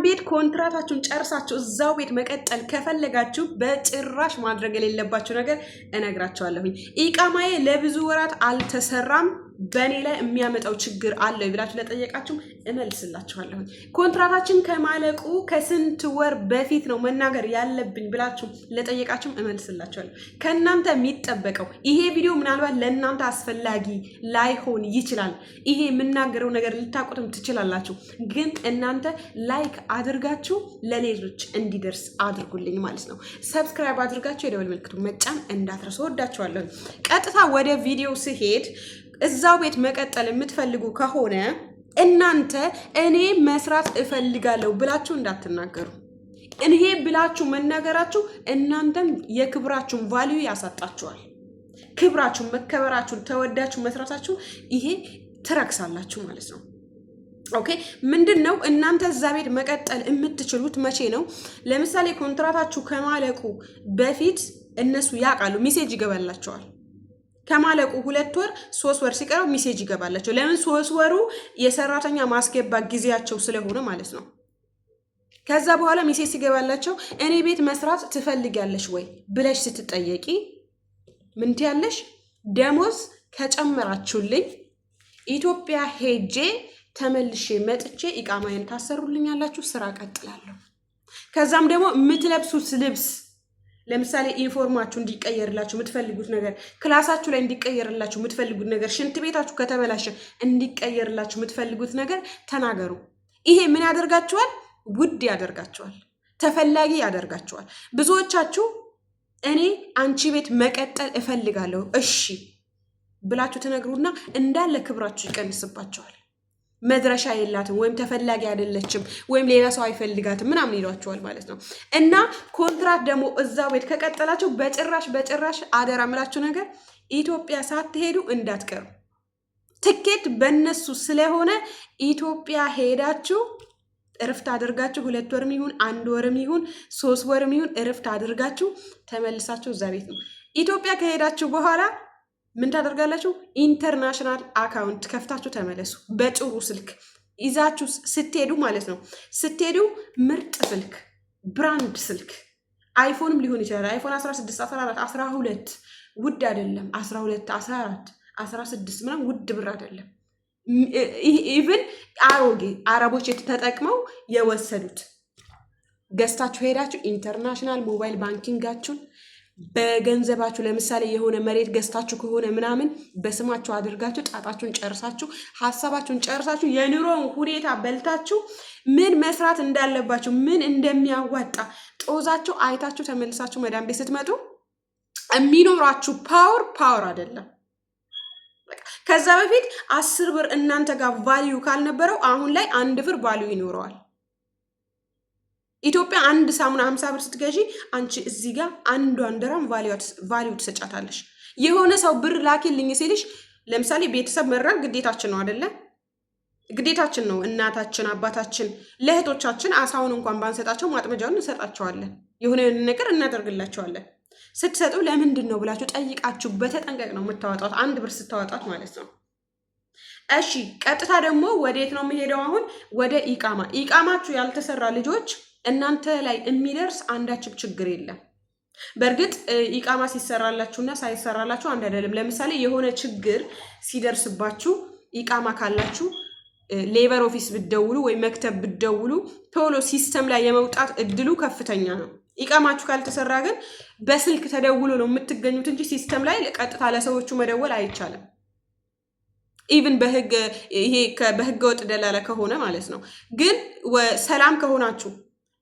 ቤት ኮንትራታችሁን ጨርሳችሁ እዛው ቤት መቀጠል ከፈለጋችሁ በጭራሽ ማድረግ የሌለባችሁ ነገር እነግራችኋለሁኝ። ኢቃማዬ ለብዙ ወራት አልተሰራም በእኔ ላይ የሚያመጣው ችግር አለ ብላችሁ ለጠየቃችሁ እመልስላችኋለሁ። ኮንትራታችን ከማለቁ ከስንት ወር በፊት ነው መናገር ያለብኝ ብላችሁ ለጠየቃችሁ እመልስላችኋለሁ። ከእናንተ የሚጠበቀው ይሄ ቪዲዮ ምናልባት ለእናንተ አስፈላጊ ላይሆን ይችላል። ይሄ የምናገረው ነገር ልታውቁትም ትችላላችሁ። ግን እናንተ ላይክ አድርጋችሁ ለሌሎች እንዲደርስ አድርጉልኝ ማለት ነው። ሰብስክራይብ አድርጋችሁ የደወል ምልክቱ መጫን እንዳትረሱ። ወዳችኋለሁ። ቀጥታ ወደ ቪዲዮ ስሄድ እዛው ቤት መቀጠል የምትፈልጉ ከሆነ እናንተ እኔ መስራት እፈልጋለሁ ብላችሁ እንዳትናገሩ። እኔ ብላችሁ መናገራችሁ እናንተም የክብራችሁን ቫልዩ ያሳጣችኋል። ክብራችሁን፣ መከበራችሁን፣ ተወዳችሁ መስራታችሁ ይሄ ትረክሳላችሁ ማለት ነው። ኦኬ ምንድነው? እናንተ እዛ ቤት መቀጠል የምትችሉት መቼ ነው? ለምሳሌ ኮንትራታችሁ ከማለቁ በፊት እነሱ ያውቃሉ፣ ሜሴጅ ይገባላቸዋል። ከማለቁ 2 ወር 3 ወር ሲቀረው ሜሴጅ ይገባላቸው። ለምን? 3 ወሩ የሰራተኛ ማስገባ ጊዜያቸው ስለሆነ ማለት ነው። ከዛ በኋላ ሜሴጅ ሲገባላቸው እኔ ቤት መስራት ትፈልጊያለሽ ወይ ብለሽ ስትጠየቂ ምን ትያለሽ? ደሞዝ ከጨመራችሁልኝ ኢትዮጵያ ሄጄ ተመልሼ መጥቼ ኢቃማዬን ታሰሩልኛላችሁ፣ ስራ ቀጥላለሁ። ከዛም ደግሞ የምትለብሱት ልብስ ለምሳሌ ኢንፎርማችሁ እንዲቀየርላችሁ የምትፈልጉት ነገር፣ ክላሳችሁ ላይ እንዲቀየርላችሁ የምትፈልጉት ነገር፣ ሽንት ቤታችሁ ከተበላሸ እንዲቀየርላችሁ የምትፈልጉት ነገር ተናገሩ። ይሄ ምን ያደርጋችኋል? ውድ ያደርጋችኋል፣ ተፈላጊ ያደርጋችኋል። ብዙዎቻችሁ እኔ አንቺ ቤት መቀጠል እፈልጋለሁ እሺ ብላችሁ ተነግሩና እንዳለ ክብራችሁ ይቀንስባችኋል። መድረሻ የላትም ወይም ተፈላጊ አይደለችም ወይም ሌላ ሰው አይፈልጋትም ምናምን ይሏቸዋል ማለት ነው። እና ኮንትራት ደግሞ እዛው ቤት ከቀጠላችሁ በጭራሽ አደራ ምላችሁ ነገር ኢትዮጵያ ሳትሄዱ እንዳትቀሩ። ትኬት በእነሱ ስለሆነ ኢትዮጵያ ሄዳችሁ እረፍት አድርጋችሁ 2 ወርም ይሁን 1 ወርም ይሁን 3 ወርም ይሁን እረፍት አድርጋችሁ ተመልሳችሁ እዛ ቤት ነው። ኢትዮጵያ ከሄዳችሁ በኋላ ምን ታደርጋላችሁ? ኢንተርናሽናል አካውንት ከፍታችሁ ተመለሱ። በጥሩ ስልክ ይዛችሁ ስትሄዱ ማለት ነው። ስትሄዱ ምርጥ ስልክ፣ ብራንድ ስልክ፣ አይፎንም ሊሆን ይችላል። አይፎን 16፣ 14፣ 12 ውድ አይደለም። 12፣ 14፣ 16 ምናምን ውድ ብር አይደለም። ኢቭን አሮጌ አረቦች ተጠቅመው የወሰዱት ገዝታችሁ ሄዳችሁ ኢንተርናሽናል ሞባይል ባንኪንጋችሁን በገንዘባችሁ ለምሳሌ የሆነ መሬት ገዝታችሁ ከሆነ ምናምን በስማችሁ አድርጋችሁ ጣጣችሁን ጨርሳችሁ ሐሳባችሁን ጨርሳችሁ የኑሮውን ሁኔታ በልታችሁ ምን መስራት እንዳለባችሁ ምን እንደሚያዋጣ ጦዛችሁ አይታችሁ ተመልሳችሁ መዳም ቤት ስትመጡ የሚኖራችሁ ፓወር አይደለም። ከዛ በፊት 10 ብር እናንተ ጋር ቫልዩ ካልነበረው አሁን ላይ 1 ብር ቫልዩ ይኖረዋል። ኢትዮጵያ አንድ ሳሙና 50 ብር ስትገዢ አንቺ እዚህ ጋር አንዷን ድራም ቫልዩ ትሰጫታለሽ። የሆነ ሰው ብር ላኪልኝ ሲልሽ ለምሳሌ ቤተሰብ መራር ግዴታችን ነው አይደለ? ግዴታችን ነው። እናታችን፣ አባታችን፣ ለእህቶቻችን አሳውን እንኳን ባንሰጣቸው ማጥመጃውን እንሰጣቸዋለን። የሆነ ነገር እናደርግላቸዋለን። ስትሰጡ ለምንድን ነው ብላችሁ ጠይቃችሁ በተጠንቀቅ ነው የምታወጣት፣ 1 ብር ስታወጣት ማለት ነው። እሺ ቀጥታ ደግሞ ወዴት ነው የሚሄደው? አሁን ወደ ኢቃማችሁ ያልተሰራ ልጆች እናንተ ላይ የሚደርስ አንዳችም ችግር የለም። በእርግጥ ኢቃማ ሲሰራላችሁና ሳይሰራላችሁ አንድ አይደለም። ለምሳሌ የሆነ ችግር ሲደርስባችሁ ኢቃማ ካላችሁ ሌበር ኦፊስ ብትደውሉ ወይ መክተብ ብትደውሉ ቶሎ ሲስተም ላይ የመውጣት እድሉ ከፍተኛ ነው። ኢቃማችሁ ካልተሰራ ግን በስልክ ተደውሎ ነው የምትገኙት እንጂ ሲስተም ላይ ቀጥታ ለሰዎቹ መደወል አይቻልም። ኢቭን በህገ ወጥ ደላላ ከሆነ ማለት ነው። ግን ሰላም ከሆናችሁ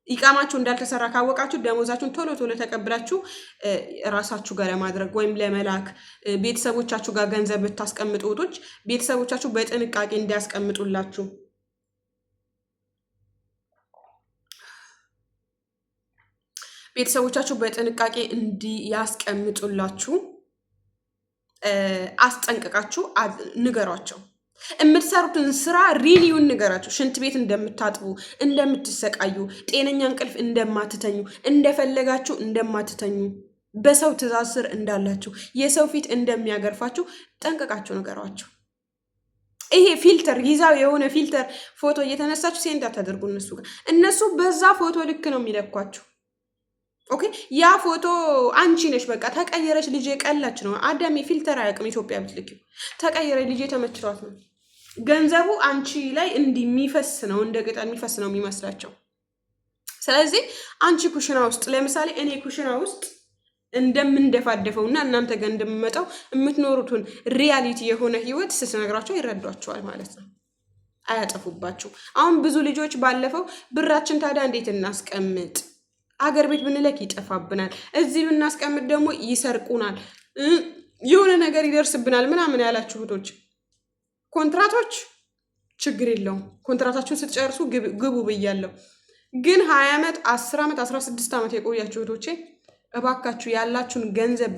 ኢቃማችሁ እንዳልተሰራ ካወቃችሁ ደሞዛችሁን ቶሎ ተቀብላችሁ ራሳችሁ ጋር ለማድረግ ወይም ለመላክ ቤተሰቦቻችሁ ጋር ገንዘብ ብታስቀምጡ ወጦች ቤተሰቦቻችሁ በጥንቃቄ እንዲያስቀምጡላችሁ አስጠንቅቃችሁ ንገሯቸው። የምትሰሩትን ስራ ሪሊውን ንገራችሁ። ሽንት ቤት እንደምታጥቡ፣ እንደምትሰቃዩ፣ ጤነኛ እንቅልፍ እንደማትተኙ፣ እንደፈለጋችሁ እንደማትተኙ፣ በሰው ትእዛዝ ስር እንዳላችሁ፣ የሰው ፊት እንደሚያገርፋችሁ ጠንቀቃችሁ ንገሯቸው። ይሄ ፊልተር ይዛው የሆነ ፊልተር ፎቶ እየተነሳችሁ ሴንድ አታደርጉ እነሱ ጋር። እነሱ በዛ ፎቶ ልክ ነው የሚለኳችሁ። ኦኬ ያ ፎቶ አንቺ ነሽ በቃ ተቀየረች ልጄ ቀላች ነው። አዳሜ ፊልተር አያውቅም። ኢትዮጵያ ብትልኪው ተቀየረች ልጄ ተመችቷት ነው። ገንዘቡ አንቺ ላይ እንዲህ የሚፈስ ነው፣ እንደ ቅጠል የሚፈስ ነው የሚመስላቸው። ስለዚህ አንቺ ኩሽና ውስጥ ለምሳሌ እኔ ኩሽና ውስጥ እንደምንደፋደፈው እና እናንተ ጋር እንደምመጣው የምትኖሩትን ሪያሊቲ የሆነ ህይወት ስትነግራቸው ይረዷቸዋል ማለት ነው። አያጠፉባችሁ። አሁን ብዙ ልጆች ባለፈው ብራችን ታዲያ እንዴት እናስቀምጥ፣ አገር ቤት ብንለክ ይጠፋብናል፣ እዚህ ብናስቀምጥ ደግሞ ይሰርቁናል፣ የሆነ ነገር ይደርስብናል ምናምን ያላችሁ እህቶች፣ ኮንትራቶች ችግር የለውም ኮንትራታችሁን ስትጨርሱ ግቡ ብያለሁ። ግን 20 ዓመት 10 ዓመት 16 ዓመት የቆያችሁ እህቶቼ እባካችሁ ያላችሁን ገንዘብ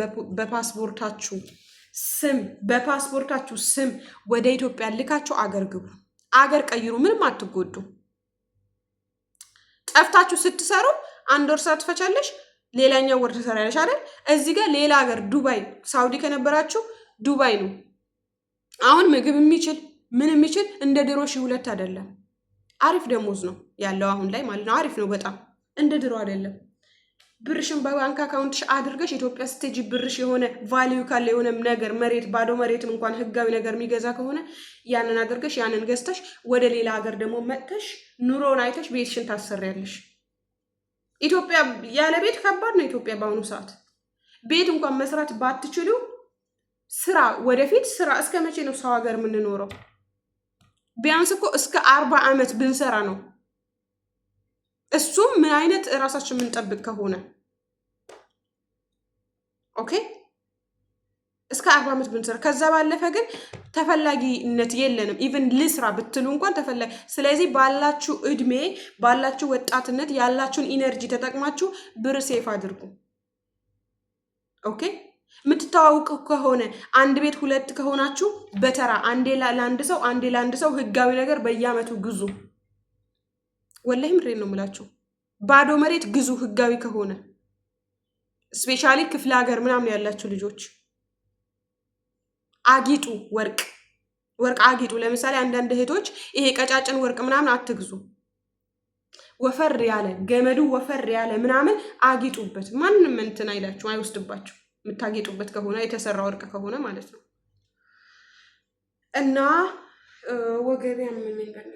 በፓስፖርታችሁ ስም ወደ ኢትዮጵያ ልካችሁ አገር ግቡ፣ አገር ቀይሩ። ምንም አትጎዱ። ጠፍታችሁ ስትሰሩ 1 ወር ትፈቻለሽ፣ ሌላኛው ወር ትሰራለሽ አይደል? እዚህ ጋር ሌላ ሀገር ዱባይ፣ ሳውዲ ከነበራችሁ ዱባይ ነው። አሁን ምግብ የሚችል ምን የሚችል እንደ ድሮ 2,000 አይደለም። አሪፍ ደሞዝ ነው ያለው አሁን ላይ ማለት ነው። አሪፍ ነው በጣም እንደ ድሮ አይደለም። ብርሽን በባንክ አካውንትሽ አድርገሽ ኢትዮጵያ ስትሄጂ ብርሽ የሆነ ቫልዩ ካለ የሆነ ነገር መሬት ባዶ መሬትን እንኳን ህጋዊ ነገር የሚገዛ ከሆነ ያንን አድርገሽ ያንን ገዝተሽ ወደ ሌላ ሀገር ደግሞ መጥተሽ ኑሮውን አይተሽ ቤትሽን ታሰሪያለሽ። ኢትዮጵያ ያለ ቤት ከባድ ነው። ኢትዮጵያ በአሁኑ ሰዓት ቤት እንኳን መስራት ባትችሉ ስራ ወደፊት ስራ እስከ መቼ ነው ሰው ሀገር የምንኖረው? ቢያንስ እኮ እስከ 40 ዓመት ብንሰራ ነው። እሱም ምን አይነት ራሳችን የምንጠብቅ ከሆነ ኦኬ እስከ 40 ዓመት ብንሰራ። ከዛ ባለፈ ግን ተፈላጊነት የለንም። ኢቭን ልስራ ብትሉ እንኳን ተፈላጊ። ስለዚህ ባላችሁ እድሜ ባላችሁ ወጣትነት ያላችሁን ኢነርጂ ተጠቅማችሁ ብር ሴፍ አድርጉ። ኦኬ የምትተዋውቁ ከሆነ 1 ቤት 2 ከሆናችሁ በተራ አንዴ ለአንድ ሰው አንዴ ለአንድ ሰው ህጋዊ ነገር በየአመቱ ግዙ። ወላሂ ምሬን ነው የምላችሁ። ባዶ መሬት ግዙ ህጋዊ ከሆነ። ስፔሻሊ ክፍለ ሀገር ምናምን ያላችሁ ልጆች አጊጡ። ወርቅ አጊጡ። ለምሳሌ አንዳንድ እህቶች ይሄ ቀጫጭን ወርቅ ምናምን አትግዙ። ወፈር ያለ ገመዱ ወፈር ያለ ምናምን አጊጡበት። ማንንም እንትን አይላችሁ አይወስድባችሁ። የምታጌጡበት ከሆነ የተሰራ ወርቅ ከሆነ ማለት ነው። እና ወገቢያ ምን ይበልጣል?